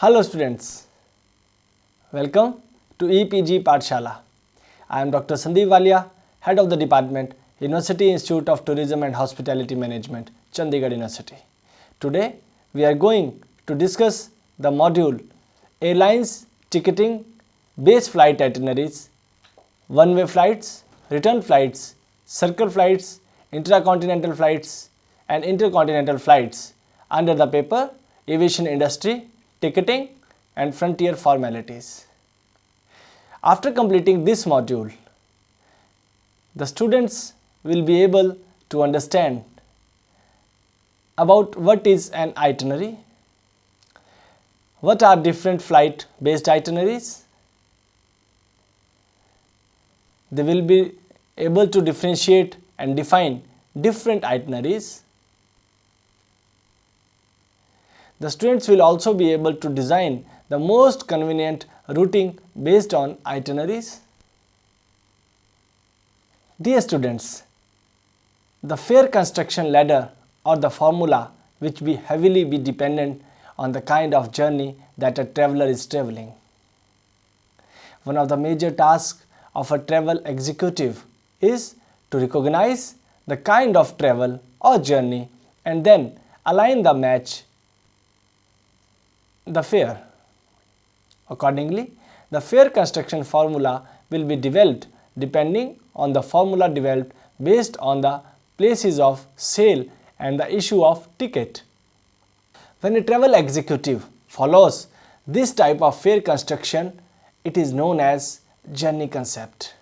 Hello students, welcome to EPG Pathshala. I am Dr. Sandeep Walia, Head of the Department, University Institute of Tourism and Hospitality Management, Chandigarh University. Today we are going to discuss the module Airlines Ticketing, Base Flight Itineraries, One-Way Flights, Return Flights, Circle Flights, Intracontinental Flights and Intercontinental Flights under the paper Aviation Industry, Ticketing and Frontier Formalities. After completing this module, the students will be able to understand about what is an itinerary, what are different flight based itineraries. They will be able to differentiate and define different itineraries. The students will also be able to design the most convenient routing based on itineraries. Dear students, the fare construction ladder or the formula which be heavily dependent on the kind of journey that a traveler is traveling. One of the major tasks of a travel executive is to recognize the kind of travel or journey and then align the match the fare. Accordingly, the fare construction formula will be developed depending on the formula developed based on the places of sale and the issue of ticket. When a travel executive follows this type of fare construction, it is known as journey concept.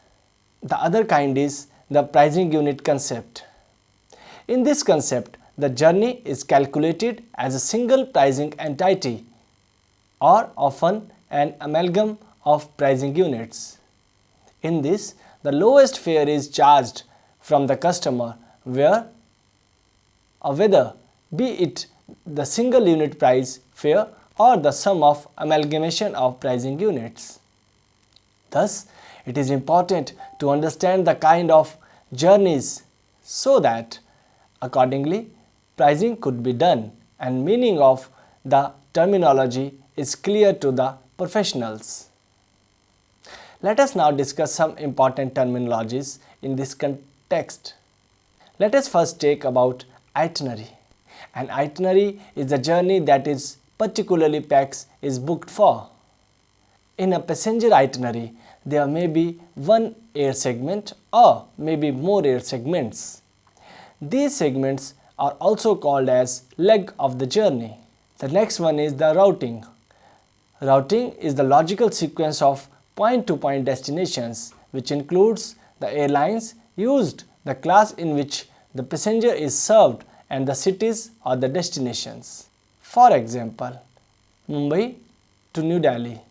The other kind is the pricing unit concept. In this concept, the journey is calculated as a single pricing entity or often an amalgam of pricing units. In this, the lowest fare is charged from the customer whether be it the single unit price fare or the sum of amalgamation of pricing units. Thus, it is important to understand the kind of journeys so that accordingly pricing could be done and meaning of the terminology is clear to the professionals. Let us now discuss some important terminologies in this context. Let us first take about itinerary. An itinerary is a journey that is particularly packed is booked for. In a passenger itinerary, there may be one air segment or maybe more air segments. These segments are also called as leg of the journey. The next one is the routing. Routing is the logical sequence of point-to-point destinations which includes the airlines used, the class in which the passenger is served and the cities or the destinations. For example, Mumbai to New Delhi.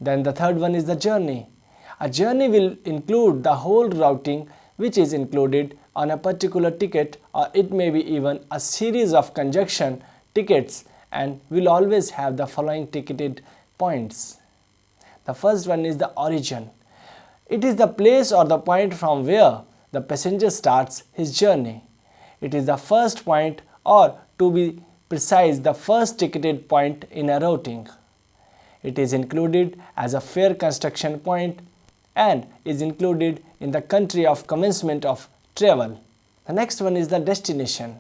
Then the third one is the journey. A journey will include the whole routing which is included on a particular ticket or it may be even a series of conjunction tickets and will always have the following ticketed points. The first one is the origin. It is the place or the point from where the passenger starts his journey. It is the first point or to be precise the first ticketed point in a routing. It is included as a fare construction point and is included in the country of commencement of travel. The next one is the destination.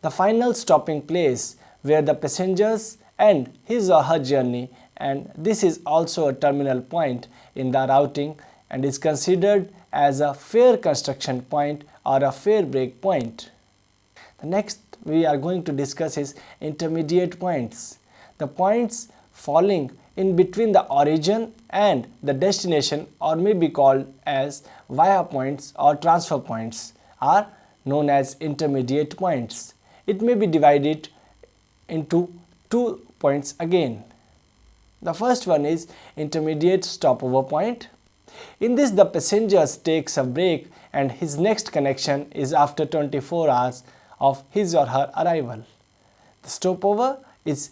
The final stopping place where the passengers end his or her journey, and this is also a terminal point in the routing and is considered as a fare construction point or a fare break point. The next we are going to discuss is intermediate points. The points falling in between the origin and the destination or may be called as via points or transfer points are known as intermediate points. It may be divided into 2 points again. The first one is intermediate stopover point. In this the passenger takes a break and his next connection is after 24 hours of his or her arrival. The stopover is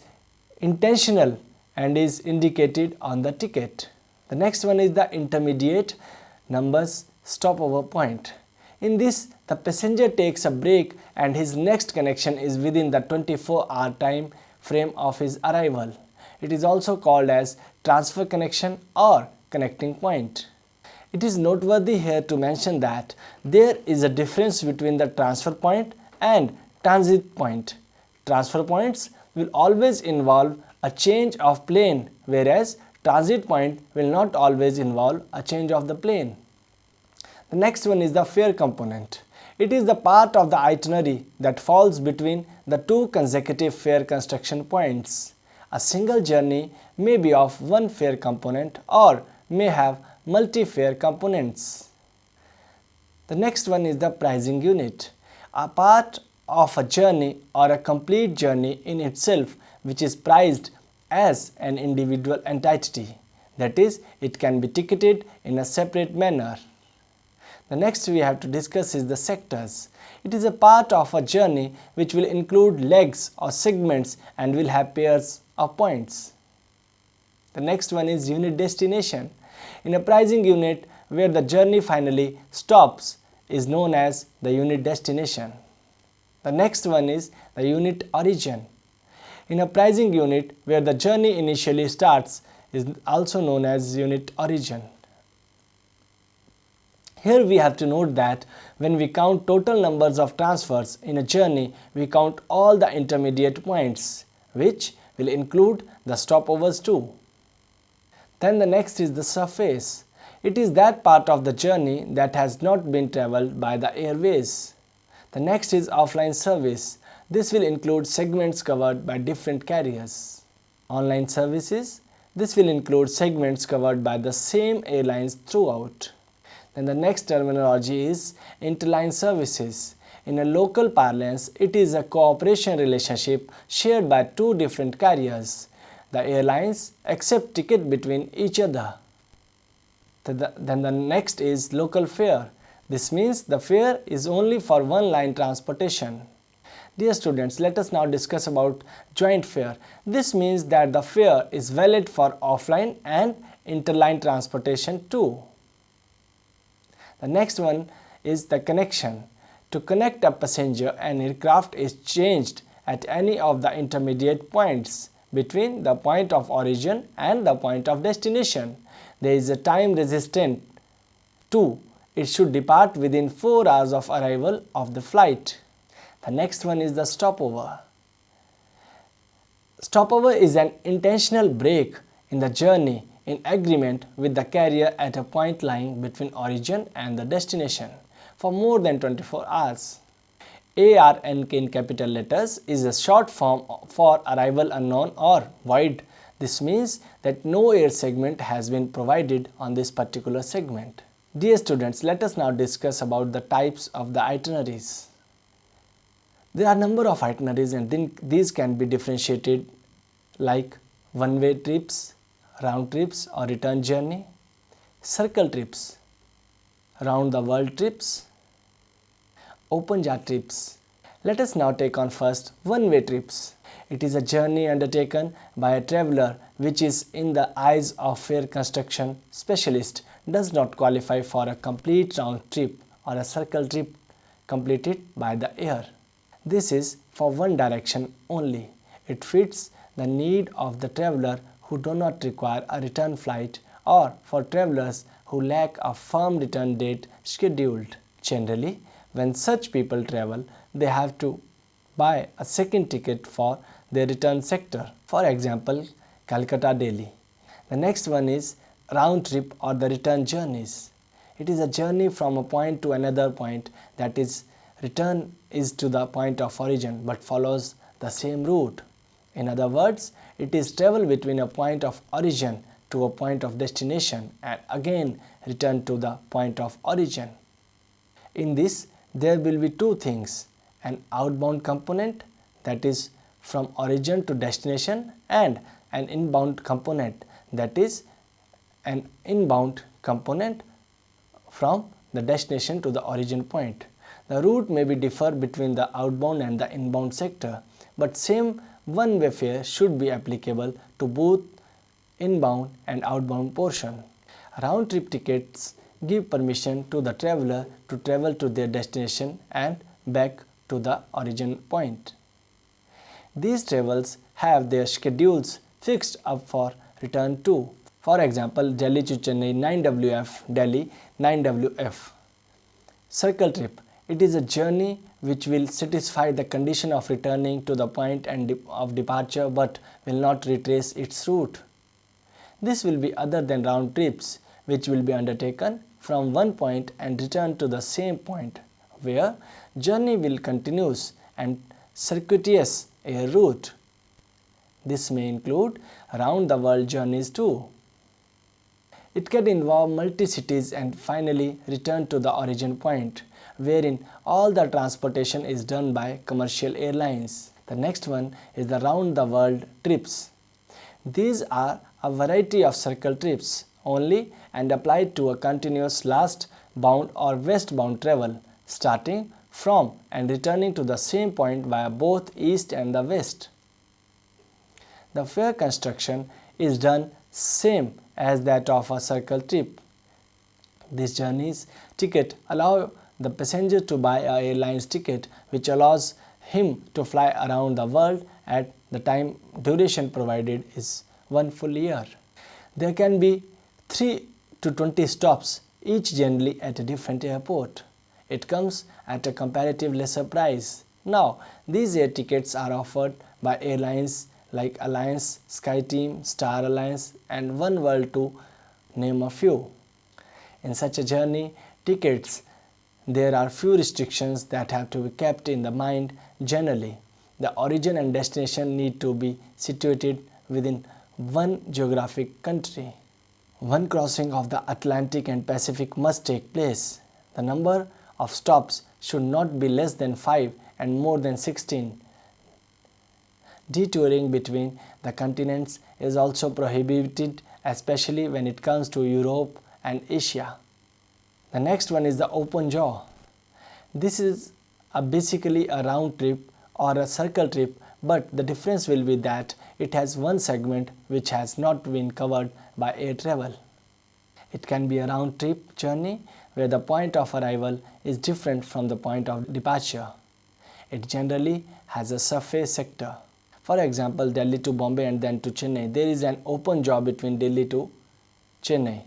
intentional and is indicated on the ticket. The next one is the intermediate numbers stopover point. In this, the passenger takes a break and his next connection is within the 24-hour time frame of his arrival. It is also called as transfer connection or connecting point. It is noteworthy here to mention that there is a difference between the transfer point and transit point. Transfer points will always involve a change of plane, whereas transit point will not always involve a change of the plane. The next one is the fare component. It is the part of the itinerary that falls between the two consecutive fare construction points. A single journey may be of one fare component or may have multi-fare components. The next one is the pricing unit, a part of a journey or a complete journey in itself which is priced as an individual entity. That is, it can be ticketed in a separate manner. The next we have to discuss is the sectors. It is a part of a journey which will include legs or segments and will have pairs of points. The next one is unit destination. In a pricing unit where the journey finally stops is known as the unit destination. The next one is the unit origin. In a pricing unit where the journey initially starts is also known as unit origin. Here we have to note that when we count total numbers of transfers in a journey, we count all the intermediate points, which will include the stopovers too. Then the next is the surface. It is that part of the journey that has not been travelled by the airways. The next is offline service. This will include segments covered by different carriers. Online services. This will include segments covered by the same airlines throughout. Then the next terminology is interline services. In a local parlance, it is a cooperation relationship shared by two different carriers. The airlines accept ticket between each other. Then the next is local fare. This means the fare is only for one line transportation. Dear students, let us now discuss about joint fare. This means that the fare is valid for offline and interline transportation too. The next one is the connection. To connect a passenger, an aircraft is changed at any of the intermediate points between the point of origin and the point of destination. There is a time resistant too. It should depart within 4 hours of arrival of the flight. The next one is the stopover. Stopover is an intentional break in the journey in agreement with the carrier at a point lying between origin and the destination for more than 24 hours. ARNK in capital letters is a short form for arrival unknown or void. This means that no air segment has been provided on this particular segment. Dear students, let us now discuss about the types of the itineraries. There are a number of itineraries and then these can be differentiated like one-way trips, round trips or return journey, circle trips, round the world trips, open jar trips. Let us now take on first one-way trips. It is a journey undertaken by a traveler which is in the eyes of fare construction specialist does not qualify for a complete round trip or a circle trip completed by the air. This is for one direction only. It fits the need of the traveler who do not require a return flight or for travelers who lack a firm return date scheduled. Generally, when such people travel, they have to buy a second ticket for their return sector. For example, Calcutta-Delhi. The next one is round trip or the return journeys. It is a journey from a point to another point, that is, return is to the point of origin but follows the same route. In other words, it is travel between a point of origin to a point of destination and again return to the point of origin. In this, there will be two things, an outbound component, that is from origin to destination, and an inbound component, that is an inbound component from the destination to the origin point. The route may be differ between the outbound and the inbound sector, but same one-way fare should be applicable to both inbound and outbound portion. Round-trip tickets give permission to the traveler to travel to their destination and back to the origin point. These travels have their schedules fixed up for return to. For example, Delhi to Chennai 9WF, Delhi 9WF. Circle trip. It is a journey which will satisfy the condition of returning to the point of departure but will not retrace its route. This will be other than round trips, which will be undertaken from one point and return to the same point, where journey will continuous and circuitous air route. This may include round the world journeys too. It can involve multi-cities and finally return to the origin point, wherein all the transportation is done by commercial airlines. The next one is the round the world trips. These are a variety of circle trips only and applied to a continuous last bound or westbound travel, starting from and returning to the same point via both east and the west. The fare construction is done same as that of a circle trip. These journeys ticket allow the passenger to buy an airline's ticket, which allows him to fly around the world at the time duration provided is 1 full year. There can be 3 to 20 stops, each generally at a different airport. It comes at a comparative lesser price. Now, these air tickets are offered by airlines like Alliance, SkyTeam, Star Alliance and One World to name a few. In such a journey, tickets, there are few restrictions that have to be kept in the mind generally. The origin and destination need to be situated within one geographic country. One crossing of the Atlantic and Pacific must take place. The number of stops should not be less than 5 and more than 16. Detouring between the continents is also prohibited, especially when it comes to Europe and Asia. The next one is the open jaw. This is basically a round trip or a circle trip, but the difference will be that it has one segment which has not been covered by air travel. It can be a round trip journey where the point of arrival is different from the point of departure. It generally has a surface sector. For example, Delhi to Bombay and then to Chennai, there is an open jaw between Delhi to Chennai.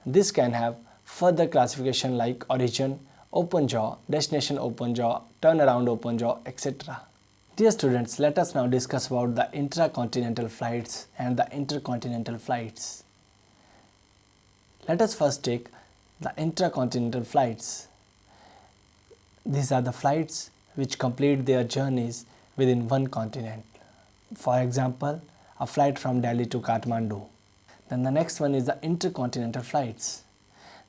This can have further classification like origin, open jaw, destination open jaw, turnaround open jaw, etc. Dear students, let us now discuss about the intracontinental flights and the intercontinental flights. Let us first take the intracontinental flights. These are the flights which complete their journeys within one continent. For example, a flight from Delhi to Kathmandu. Then the next one is the intercontinental flights.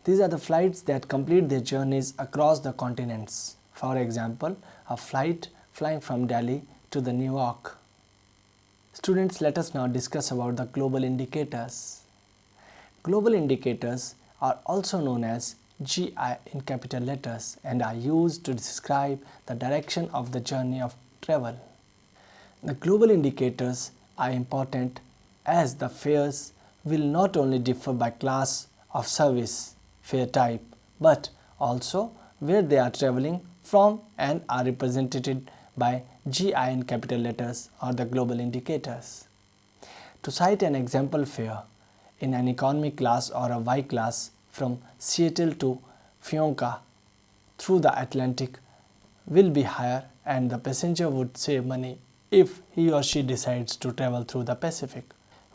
These are the flights that complete their journeys across the continents. For example, a flight flying from Delhi to the New York. Students, let us now discuss about the global indicators. Global indicators are also known as GI in capital letters and are used to describe the direction of the journey of travel. The global indicators are important as the fares will not only differ by class of service, fare type, but also where they are traveling from and are represented by GI in capital letters or the global indicators. To cite an example fare in an economy class or a Y class from Seattle to Fukuoka through the Atlantic will be higher and the passenger would save money if he or she decides to travel through the Pacific.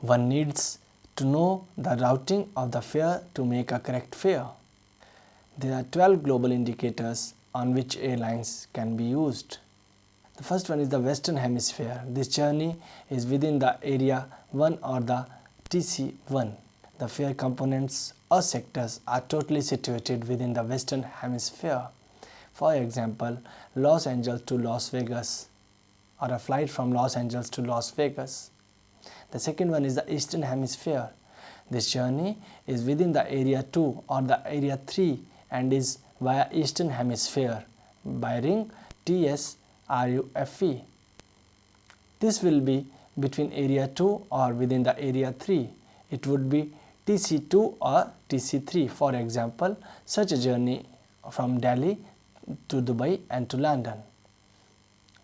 One needs to know the routing of the fare to make a correct fare. There are 12 global indicators on which airlines can be used. The first one is the Western Hemisphere. This journey is within the Area 1 or the TC1. The fare components or sectors are totally situated within the Western Hemisphere. For example, Los Angeles to Las Vegas or a flight from Los Angeles to Las Vegas. The second one is the Eastern Hemisphere. This journey is within the Area 2 or the Area 3 and is via Eastern Hemisphere by ring TSRUFE. This will be between Area 2 or within the Area 3. It would be TC2 or TC3. For example, such a journey from Delhi to Dubai and to London.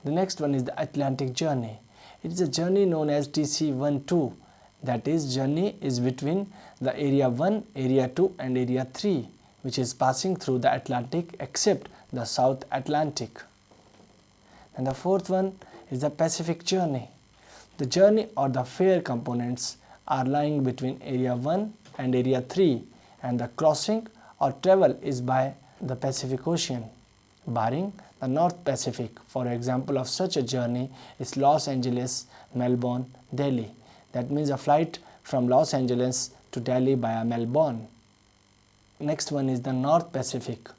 The next one is the Atlantic journey. It is a journey known as TC12, that is, journey is between the Area 1, Area 2 and Area 3, which is passing through the Atlantic except the South Atlantic. And the fourth one is the Pacific journey. The journey or the fare components are lying between Area 1 and Area 3, and the crossing or travel is by the Pacific Ocean, barring the North Pacific. For example of such a journey is Los Angeles, Melbourne, Delhi. That means a flight from Los Angeles to Delhi via Melbourne. Next one is the North Pacific.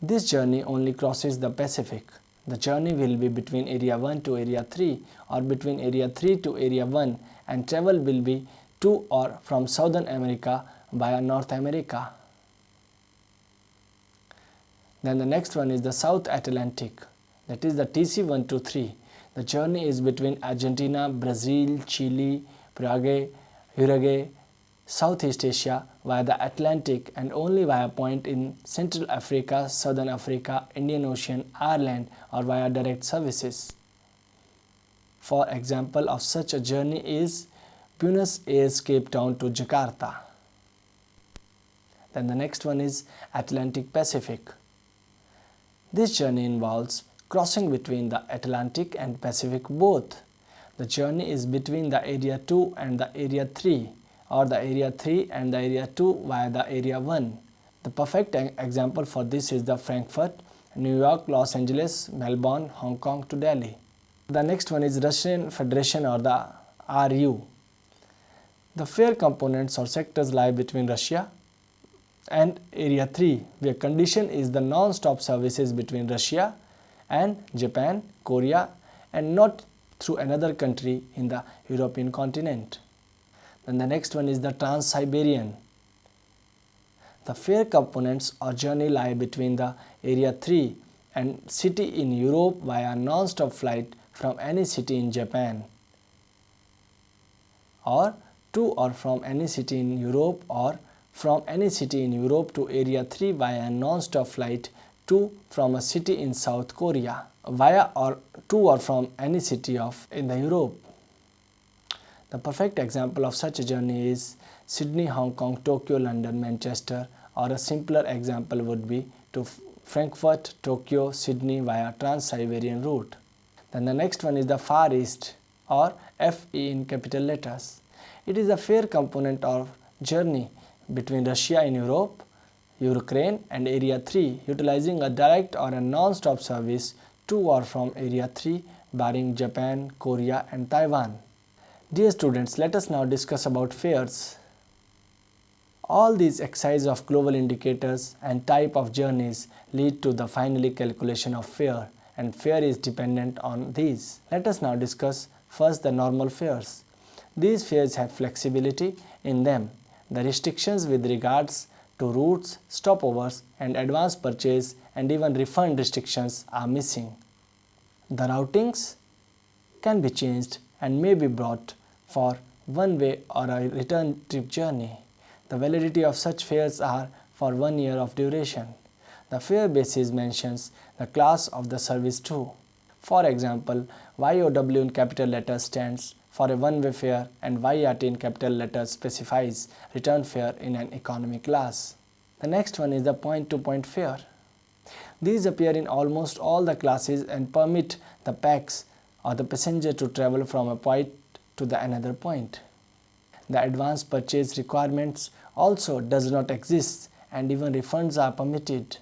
This journey only crosses the Pacific. The journey will be between Area 1 to Area 3 or between Area 3 to Area 1, and travel will be to or from Southern America via North America. Then the next one is the South Atlantic, that is the TC123. The journey is between Argentina, Brazil, Chile, Paraguay, Uruguay, Southeast Asia via the Atlantic, and only via point in Central Africa, Southern Africa, Indian Ocean, Ireland, or via direct services. For example of such a journey is Buenos Aires, Cape Town to Jakarta. Then the next one is Atlantic Pacific. This journey involves crossing between the Atlantic and Pacific both. The journey is between the Area 2 and the Area 3, or the Area 3 and the Area 2 via the Area 1. The perfect example for this is the Frankfurt, New York, Los Angeles, Melbourne, Hong Kong to Delhi. The next one is Russian Federation, or the RU. The fare components or sectors lie between Russia and Area 3, where condition is the non-stop services between Russia and Japan, Korea, and not through another country in the European continent. Then the next one is the Trans-Siberian. The fare components or journey lie between the Area 3 and city in Europe via non-stop flight from any city in Japan, or to or from any city in Europe, or from any city in Europe to Area 3 via a non-stop flight to from a city in South Korea, via or to or from any city in the Europe. The perfect example of such a journey is Sydney, Hong Kong, Tokyo, London, Manchester, or a simpler example would be to Frankfurt, Tokyo, Sydney via Trans-Siberian route. Then the next one is the Far East, or FE in capital letters. It is a fare component of journey between Russia in Europe, Ukraine and Area 3, utilizing a direct or a non-stop service to or from Area 3 barring Japan, Korea and Taiwan. Dear students, let us now discuss about fares. All these exercise of global indicators and type of journeys lead to the finally calculation of fare, and fare is dependent on these. Let us now discuss first the normal fares. These fares have flexibility in them. The restrictions with regards to routes, stopovers and advance purchase and even refund restrictions are missing. The routings can be changed and may be brought for one-way or a return trip journey. The validity of such fares are for 1 year of duration. The fare basis mentions the class of the service too. For example, YOW in capital letters stands for a one-way fare, and YRT in capital letters specifies return fare in an economy class. The next one is the point-to-point fare. These appear in almost all the classes and permit the PAX or the passenger to travel from a point to the another point. The advance purchase requirements also does not exist, and even refunds are permitted.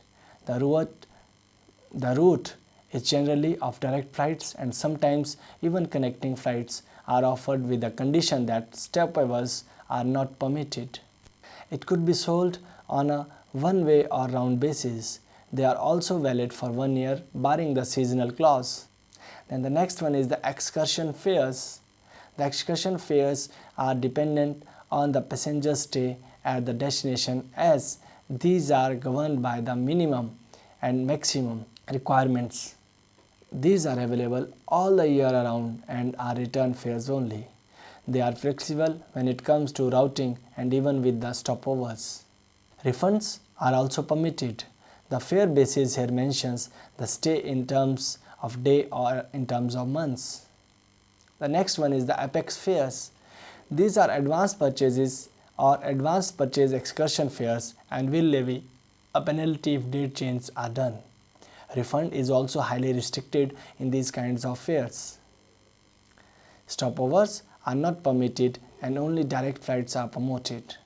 The route is generally of direct flights, and sometimes even connecting flights are offered with the condition that stopovers are not permitted. It could be sold on a one-way or round basis. They are also valid for 1 year barring the seasonal clause. Then the next one is the excursion fares. The excursion fares are dependent on the passenger's stay at the destination, as these are governed by the minimum and maximum requirements. These are available all the year around and are return fares only. They are flexible when it comes to routing and even with the stopovers. Refunds are also permitted. The fare basis here mentions the stay in terms of day or in terms of months. The next one is the apex fares. These are advance purchases or advance purchase excursion fares and will levy a penalty if date changes are done. Refund is also highly restricted in these kinds of fares. Stopovers are not permitted and only direct flights are promoted.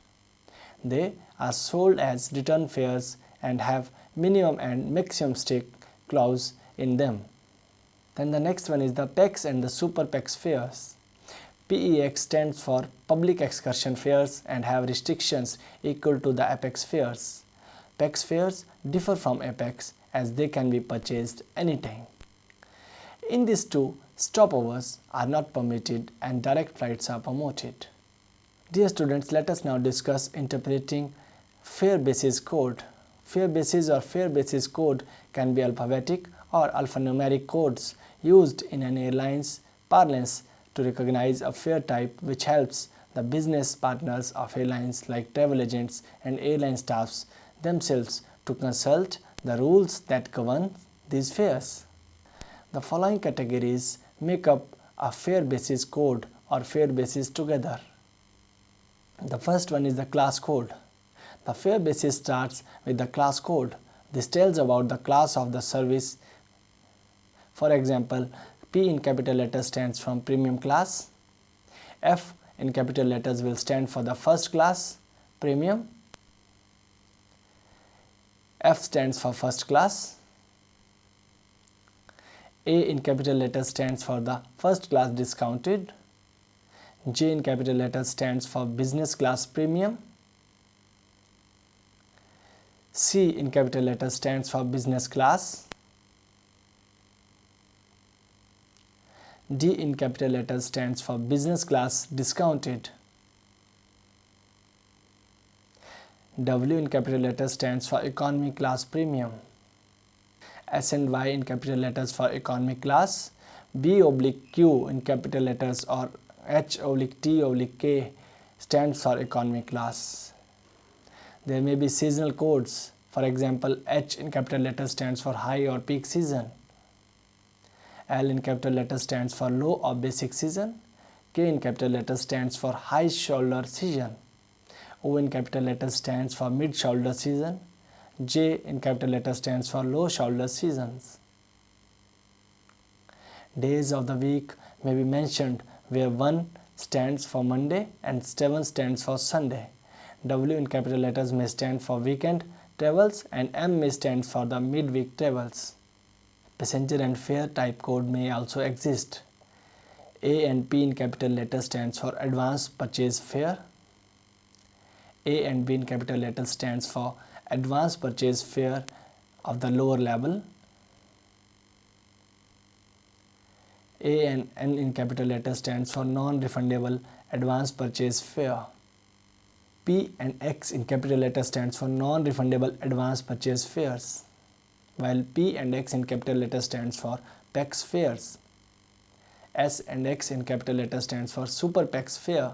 They are sold as return fares and have minimum and maximum stay clause in them. Then the next one is the PEX and the Super PEX fares. PEX stands for Public Excursion Fares and have restrictions equal to the Apex fares. PEX fares differ from Apex as they can be purchased anytime. In these two, stopovers are not permitted and direct flights are promoted. Dear students, let us now discuss interpreting fare basis code. Fare basis or fare basis code can be alphabetic or alphanumeric codes used in an airline's parlance to recognize a fare type, which helps the business partners of airlines like travel agents and airline staffs themselves to consult the rules that govern these fares. The following categories make up a fare basis code or fare basis together. The first one is the class code. The fare basis starts with the class code. This tells about the class of the service. For example, P in capital letters stands for premium class. F in capital letters will stand for the first class, premium. F stands for first class. A in capital letters stands for the first class discounted. J in capital letters stands for business class premium. C in capital letters stands for business class. D in capital letters stands for business class discounted. W in capital letters stands for economy class premium. S and Y in capital letters for economy class. B oblique Q in capital letters or H oblique T oblique K stands for economy class. There may be seasonal codes. For example, H in capital letters stands for high or peak season. L in capital letters stands for low or basic season. K in capital letters stands for high shoulder season. O in capital letters stands for mid shoulder season. J in capital letters stands for low shoulder seasons. Days of the week may be mentioned where 1 stands for Monday and 7 stands for Sunday. W in capital letters may stand for weekend travels and M may stand for the midweek travels. Passenger and fare type code may also exist. A and P in capital letters stands for advance purchase fare. A and B in capital letters stands for advance purchase fare of the lower level. A and N in capital letters stands for non-refundable advance purchase fare. P and X in capital letters stands for non-refundable advance purchase fares, while P and X in capital letters stands for PEX fares. S and X in capital letters stands for Super PEX fare,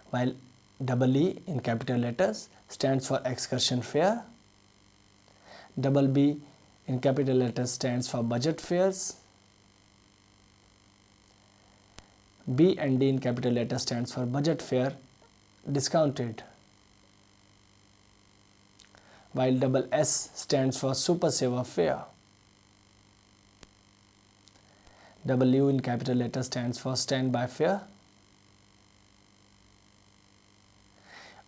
while E in capital letters stands for excursion fare. B in capital letters stands for budget fares. B and D in capital letters stands for budget fare discounted, while S stands for super saver fare. W in capital letters stands for standby fare.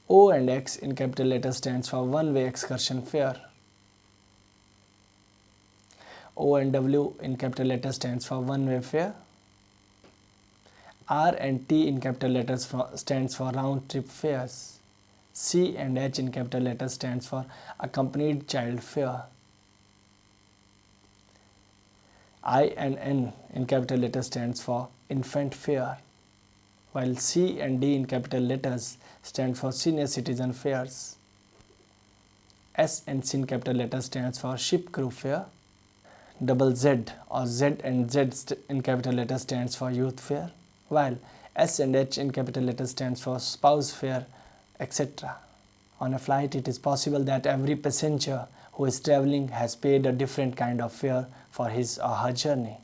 O and X in capital letters stands for one-way excursion fare. O and W in capital letters stands for one-way fare. R and T in capital letters stands for round-trip fares. C and H in capital letters stands for accompanied child fare. I and N in capital letters stands for infant fare, while C and D in capital letters stand for senior citizen fares. S and C in capital letters stands for ship crew fare. Z or Z and Z in capital letters stands for youth fare, while S and H in capital letters stands for spouse fare, etc. On a flight, it is possible that every passenger who is traveling has paid a different kind of fare for his or her journey.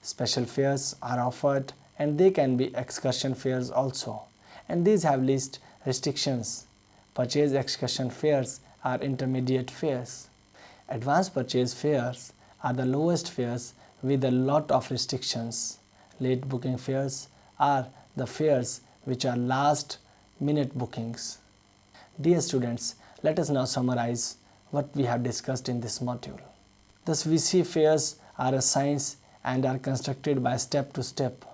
Special fares are offered and they can be excursion fares also, and these have least restrictions. Purchase excursion fares are intermediate fares. Advanced purchase fares are the lowest fares with a lot of restrictions. Late booking fares are the fares which are last minute bookings. Dear students, let us now summarize what we have discussed in this module. Thus we see fares are a science and are constructed by step to step.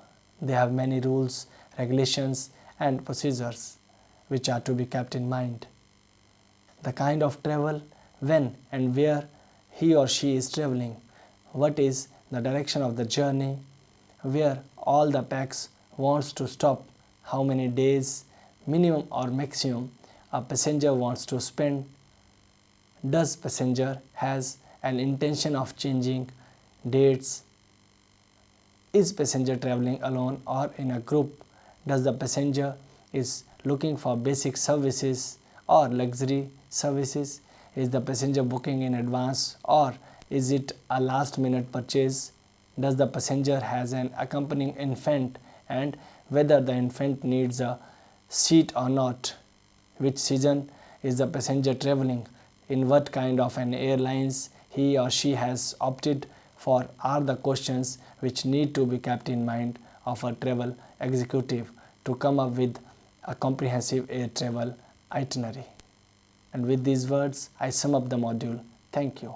They have many rules, regulations and procedures which are to be kept in mind. The kind of travel, when and where he or she is traveling, what is the direction of the journey, where all the packs wants to stop, how many days, minimum or maximum a passenger wants to spend, does passenger has an intention of changing dates, is passenger traveling alone or in a group, does the passenger is looking for basic services or luxury services, is the passenger booking in advance or is it a last minute purchase, does the passenger has an accompanying infant and whether the infant needs a seat or not, which season is the passenger traveling, in what kind of an airlines he or she has opted for are the questions which need to be kept in mind of a travel executive to come up with a comprehensive air travel itinerary. And with these words, I sum up the module. Thank you.